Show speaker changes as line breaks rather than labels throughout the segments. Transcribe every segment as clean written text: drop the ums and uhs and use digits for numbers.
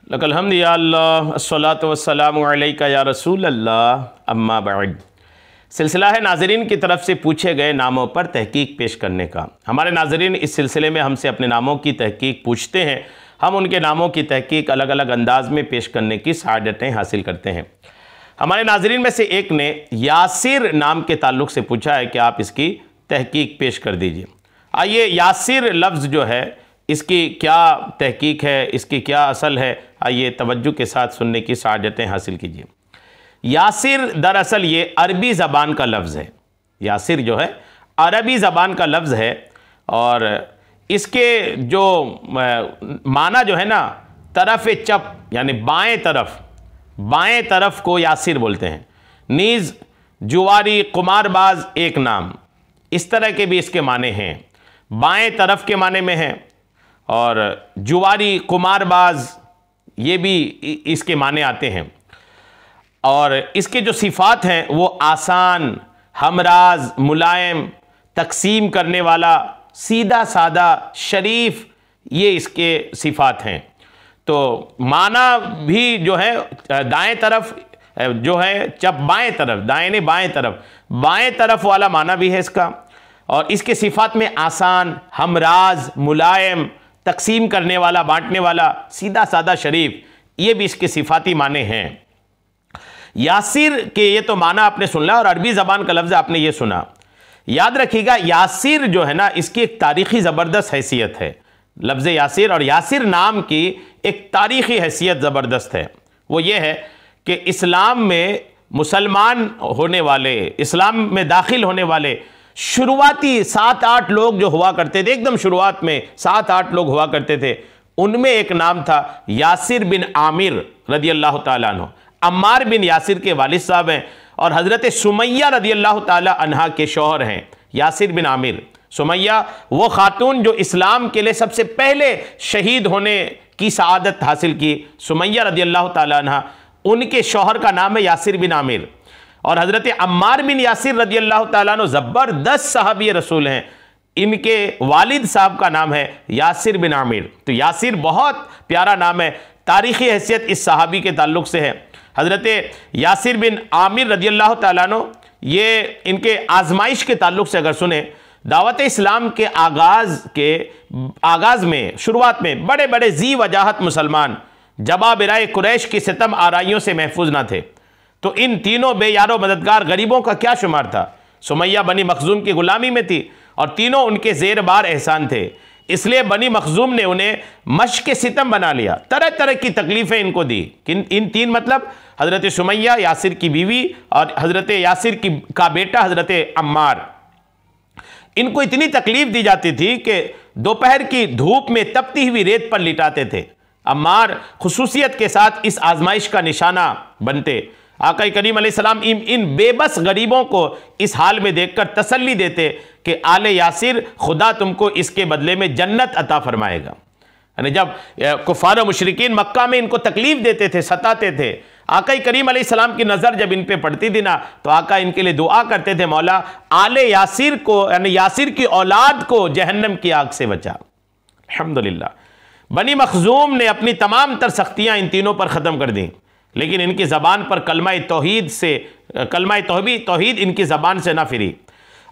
लकल हम्द या अल्लाह अस्सलातु वस्सलामु अलैका या रसूल अल्लाह अम्मा बाद। सिलसिला है नाज़रीन की तरफ से पूछे गए नामों पर तहकीक पेश करने का। हमारे नाज़रीन इस सिलसिले में हमसे अपने नामों की तहकीक पूछते हैं। हम उनके नामों की तहकीक अलग अलग अंदाज में पेश करने की सआदतें हासिल करते हैं। हमारे नाज़रीन में से एक ने यासिर नाम के ताल्लुक़ से पूछा है कि आप इसकी तहकीक पेश कर दीजिए। आइए, यासिर लफ्ज़ जो है इसकी क्या तहकीक है, इसकी क्या असल है, आइए तवज्जो के साथ सुनने की सआदतें हासिल कीजिए। यासिर दरअसल ये अरबी ज़बान का लफ्ज़ है। यासिर जो है अरबी ज़बान का लफ्ज़ है और इसके जो माना जो है ना, तरफ़ चप यानी बाएं तरफ को यासिर बोलते हैं। नीज़, जुवारी, कुमारबाज एक नाम, इस तरह के भी इसके माने हैं। बाएं तरफ के माने में हैं और जुवारी, कुमारबाज ये भी इसके माने आते हैं। और इसके जो सिफ़ात हैं वो आसान, हमराज, मुलायम, तकसीम करने वाला, सीधा सादा, शरीफ, ये इसके सिफ़ात हैं। तो माना भी जो है दाएं तरफ जो है जब बाएं तरफ, दाएं बाएं तरफ वाला माना भी है इसका। और इसके सिफ़ात में आसान, हमराज, मुलायम, तकसीम करने वाला, बांटने वाला, सीधा सादा, शरीफ, ये भी इसके सिफ़ाती माने हैं। यासिर के ये तो माना आपने सुना और अरबी ज़बान का लफ्ज़ आपने ये सुना। याद रखिएगा, यासिर जो है ना, इसकी एक तारीख़ी ज़बरदस्त हैसियत है। लफ्ज़ यासिर और यासिर नाम की एक तारीख़ी हैसियत ज़बरदस्त है। वो ये है कि इस्लाम में मुसलमान होने वाले, इस्लाम में दाखिल होने वाले शुरुआती 7-8 लोग जो हुआ करते थे, एकदम शुरुआत में 7-8 लोग हुआ करते थे, उनमें एक नाम था यासिर बिन आमिर रदियल्लाहु ताला अन्हु। अम्मार बिन यासिर के वालिद साहब हैं और हज़रत सुमैया रदियल्लाहु ताला अन्हा के शौहर हैं यासिर बिन आमिर। सुमैया वो खातून जो इस्लाम के लिए सबसे पहले शहीद होने की सआदत हासिल की, सुमैया रदियल्लाहु ताला अन्हा, उनके शौहर का नाम है यासिर बिन आमिर। और हज़रत अम्मार बिन यासिर रदियल्लाहु ताला अन्हु ज़बरदस्त सहाबी रसूल हैं। इनके वालिद साहब का नाम है यासिर बिन आमिर। तो यासिर बहुत प्यारा नाम है। तारीख़ी हैसियत इस सहाबी के ताल्लुक़ से है। हज़रत यासिर बिन आमिर रदियल्लाहु ताला अन्हु, ये इनके आजमाइश के ताल्लुक़ से अगर सुने, दावत इस्लाम के आगाज़ में, शुरुआत में बड़े बड़े जी वजाहत मुसलमान जबाबिराए कुरैश की सितम आराइयों से महफूज ना थे। तो इन तीनों बेयारो मददगार गरीबों का क्या शुमार था। सुमैया बनी मखजूम की ग़ुलामी में थी और तीनों उनके ज़ेर बार एहसान थे। इसलिए बनी मखजूम ने उन्हें मश्क सितम बना लिया, तरह तरह की तकलीफ़ें इनको दी। इन तीन मतलब हज़रत सुमैया, यासिर की बीवी, और हज़रत यासिर का बेटा हज़रत अम्मार। इनको इतनी तकलीफ़ दी जाती थी कि दोपहर की धूप में तपती हुई रेत पर लिटाते थे। अम्मार खुसूसियत के साथ इस आजमाइश का निशाना बनते। आका करीम अलैहिस्सलाम इन बेबस गरीबों को इस हाल में देखकर तसल्ली देते कि आले यासिर, खुदा तुमको इसके बदले में जन्नत अता फरमाएगा। यानी जब कुफार मुशरिकीन मक्का में इनको तकलीफ देते थे, सताते थे, आका करीम अलैहिस्सलाम की नज़र जब इन पे पड़ती थी ना, तो आका इनके लिए दुआ करते थे, मौला आले यासिर को, यानी यासिर की औलाद को जहन्नम की आग से बचा। अल्हम्दुलिल्लाह, बनी मखजूम ने अपनी तमाम तर सख्तियाँ इन तीनों पर ख़त्म कर दी, लेकिन इनकी ज़बान पर कलमा तौहीद इनकी ज़बान से ना फिरी।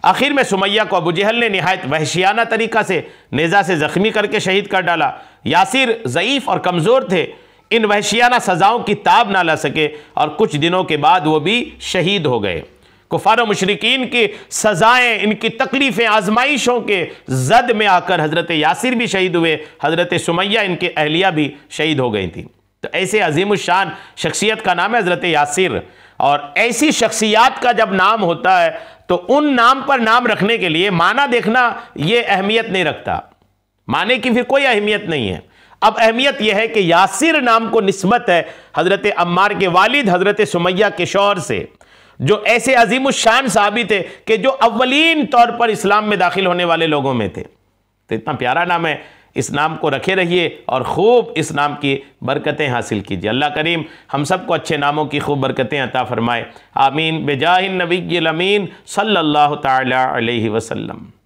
आखिर में सुमैया को अबू जहल ने निहायत वहशियाना तरीक़ा से नेज़ा से ज़ख्मी करके शहीद कर डाला। यासिर ज़ईफ़ और कमज़ोर थे, इन वहशियाना सज़ाओं की ताब ना ला सके और कुछ दिनों के बाद वो भी शहीद हो गए। कुफ़ार मुशरिकीन की सज़ाएँ, इनकी तकलीफ़ें, आजमाइशों के ज़द में आकर हज़रत यासिर भी शहीद हुए, हज़रत सुमैया इनके अहलिया भी शहीद हो गई थी। तो ऐसे अज़ीमुश्शान शख्सियत का नाम है हज़रत यासिर। और ऐसी शख्सियात का जब नाम होता है तो उन नाम पर नाम रखने के लिए माना देखना ये अहमियत नहीं रखता, माने की फिर कोई अहमियत नहीं है। अब अहमियत यह है कि यासिर नाम को निस्बत है हज़रत अम्मार के वालिद हज़रत सुमैया के शौहर से, जो ऐसे अज़ीमुश्शान सहाबी थे कि जो अव्वलीन तौर पर इस्लाम में दाखिल होने वाले लोगों में थे। तो इतना प्यारा नाम है, इस नाम को रखे रहिए और खूब इस नाम की बरकतें हासिल कीजिए। अल्लाह करीम हम सबको अच्छे नामों की खूब बरकतें अता फरमाए। आमीन। बेजाहिन नबिय्यिल अमीन सल्लल्लाहु तआला अलैहि वसल्लम।